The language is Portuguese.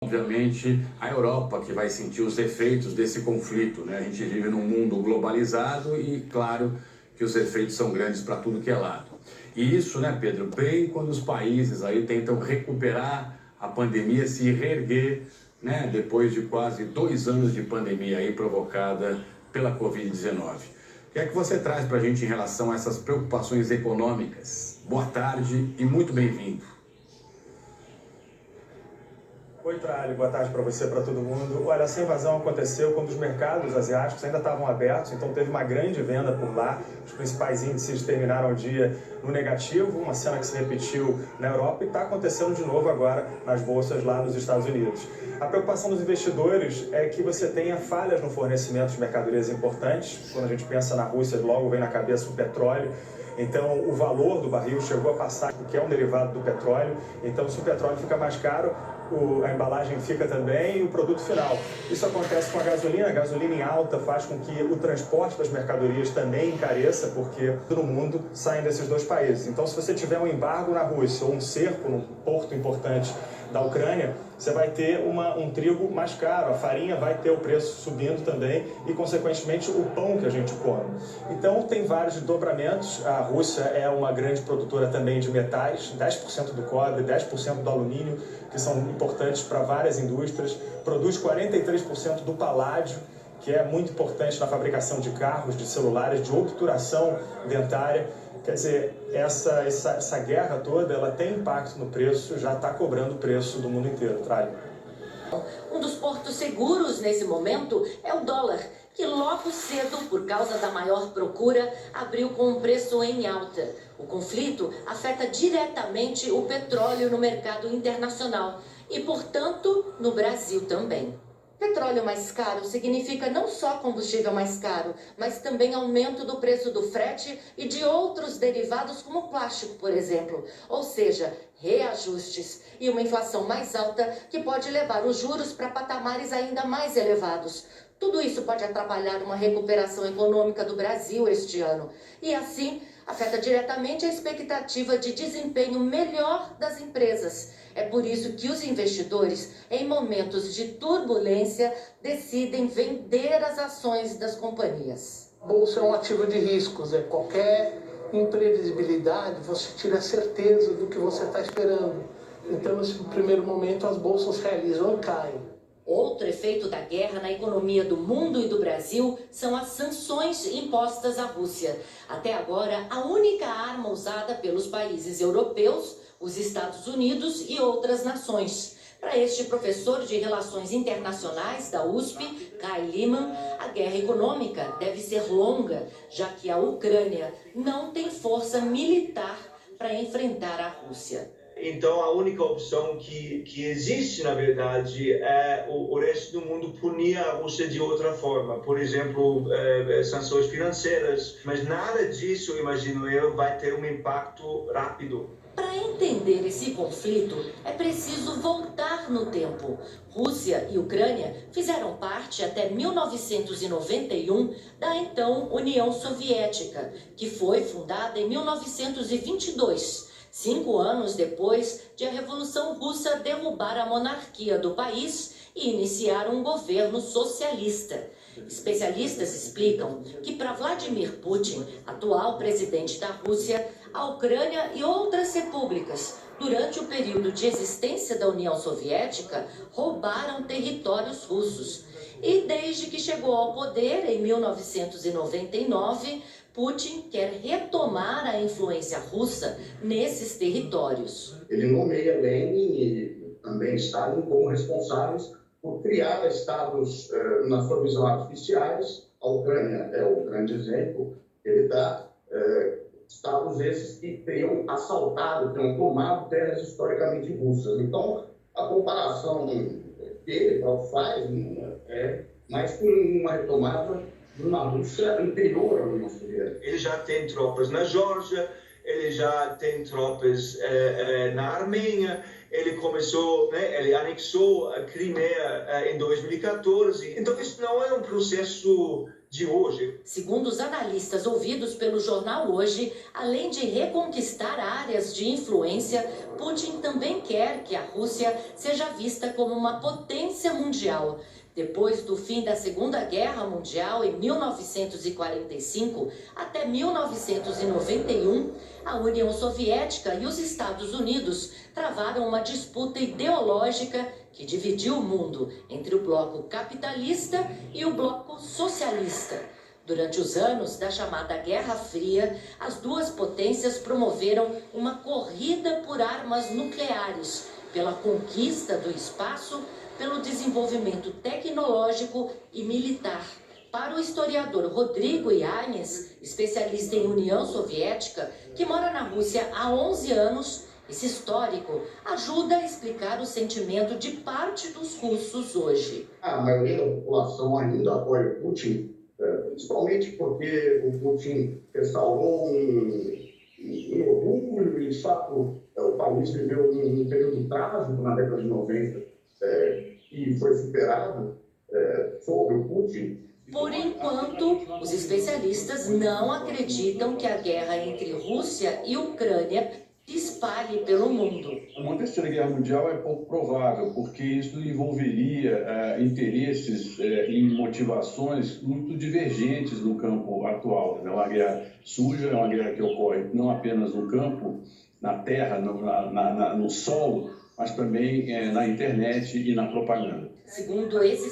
Obviamente, a Europa que vai sentir os efeitos desse conflito, né? A gente vive num mundo globalizado e, claro, que os efeitos são grandes para tudo que é lado. E isso, né, Pedro, bem quando os países aí tentam recuperar a pandemia, se reerguer, né, depois de quase 2 anos de pandemia aí provocada pela Covid-19. O que é que você traz para a gente em relação a essas preocupações econômicas? Boa tarde e muito bem-vindo. Oi, Tralli, boa tarde para você, para todo mundo. Olha, essa invasão aconteceu quando os mercados asiáticos ainda estavam abertos, então teve uma grande venda por lá. Os principais índices terminaram o dia no negativo, uma cena que se repetiu na Europa e está acontecendo de novo agora nas bolsas lá nos Estados Unidos. A preocupação dos investidores é que você tenha falhas no fornecimento de mercadorias importantes. Quando a gente pensa na Rússia, logo vem na cabeça o petróleo. Então, o valor do barril chegou a passar, que é um derivado do petróleo. Então, se o petróleo fica mais caro, a embalagem fica também e o produto final. Isso acontece com a gasolina em alta faz com que o transporte das mercadorias também encareça, porque todo mundo sai desses dois países. Então, se você tiver um embargo na Rússia ou um cerco num porto importante da Ucrânia, você vai ter um trigo mais caro, a farinha vai ter o preço subindo também e, consequentemente, o pão que a gente come. Então, tem vários desdobramentos. A Rússia é uma grande produtora também de metais, 10% do cobre, 10% do alumínio, que são importantes para várias indústrias, produz 43% do paládio, que é muito importante na fabricação de carros, de celulares, de obturação dentária. Quer dizer, essa guerra toda, ela tem impacto no preço, já está cobrando o preço do mundo inteiro, Tralli. Um dos portos seguros nesse momento é o dólar, que logo cedo, por causa da maior procura, abriu com um preço em alta. O conflito afeta diretamente o petróleo no mercado internacional e, portanto, no Brasil também. Petróleo mais caro significa não só combustível mais caro, mas também aumento do preço do frete e de outros derivados como plástico, por exemplo. Ou seja, reajustes e uma inflação mais alta que pode levar os juros para patamares ainda mais elevados. Tudo isso pode atrapalhar uma recuperação econômica do Brasil este ano e, assim, afeta diretamente a expectativa de desempenho melhor das empresas. É por isso que os investidores, em momentos de turbulência, decidem vender as ações das companhias. Bolsa é um ativo de riscos, qualquer imprevisibilidade, você tira a certeza do que você está esperando. Então, nesse primeiro momento, as bolsas realizam e caem. Outro efeito da guerra na economia do mundo e do Brasil são as sanções impostas à Rússia. Até agora, a única arma usada pelos países europeus, os Estados Unidos e outras nações. Para este professor de Relações Internacionais da USP, Kai Liman, a guerra econômica deve ser longa, já que a Ucrânia não tem força militar para enfrentar a Rússia. Então, a única opção que existe, na verdade, é o resto do mundo punir a Rússia de outra forma. Por exemplo, sanções financeiras. Mas nada disso, imagino eu, vai ter um impacto rápido. Para entender esse conflito, é preciso voltar no tempo. Rússia e Ucrânia fizeram parte até 1991 da então União Soviética, que foi fundada em 1922. 5 anos depois de a Revolução Russa derrubar a monarquia do país e iniciar um governo socialista. Especialistas explicam que para Vladimir Putin, atual presidente da Rússia, a Ucrânia e outras repúblicas, durante o período de existência da União Soviética, roubaram territórios russos. E desde que chegou ao poder, em 1999, Putin quer retomar a influência russa nesses territórios. Ele nomeia Lenin e também Stalin como responsáveis por criar estados, na sua visão, artificiais. A Ucrânia é o grande exemplo. Ele dá estados esses que tenham assaltado, tenham tomado terras historicamente russas. Então, a comparação que ele faz é mais com uma retomada de uma Rússia anterior à União Soviética. Ele já tem tropas na Geórgia, ele já tem tropas na Armênia, ele começou, ele anexou a Crimeia em 2014. Então, isso não é um processo de hoje. Segundo os analistas ouvidos pelo jornal Hoje, além de reconquistar áreas de influência, Putin também quer que a Rússia seja vista como uma potência mundial. Depois do fim da Segunda Guerra Mundial, em 1945 até 1991, a União Soviética e os Estados Unidos travaram uma disputa ideológica que dividiu o mundo entre o bloco capitalista e o bloco socialista. Durante os anos da chamada Guerra Fria, as duas potências promoveram uma corrida por armas nucleares, pela conquista do espaço, pelo desenvolvimento tecnológico e militar. Para o historiador Rodrigo Yanez, especialista em União Soviética, que mora na Rússia há 11 anos, esse histórico ajuda a explicar o sentimento de parte dos russos hoje. A maioria da população ainda apoia o Putin, principalmente porque o Putin restaurou um orgulho e, de fato, o país viveu um período trágico na década de 90 e foi superado sobre o Putin. Por enquanto, os especialistas não acreditam que a guerra entre Rússia e Ucrânia se espalhe pelo mundo. Uma terceira guerra mundial é pouco provável, porque isso envolveria interesses e motivações muito divergentes no campo atual. É uma guerra suja, é uma guerra que ocorre não apenas no campo, na terra, no solo, mas também na internet e na propaganda. Segundo esses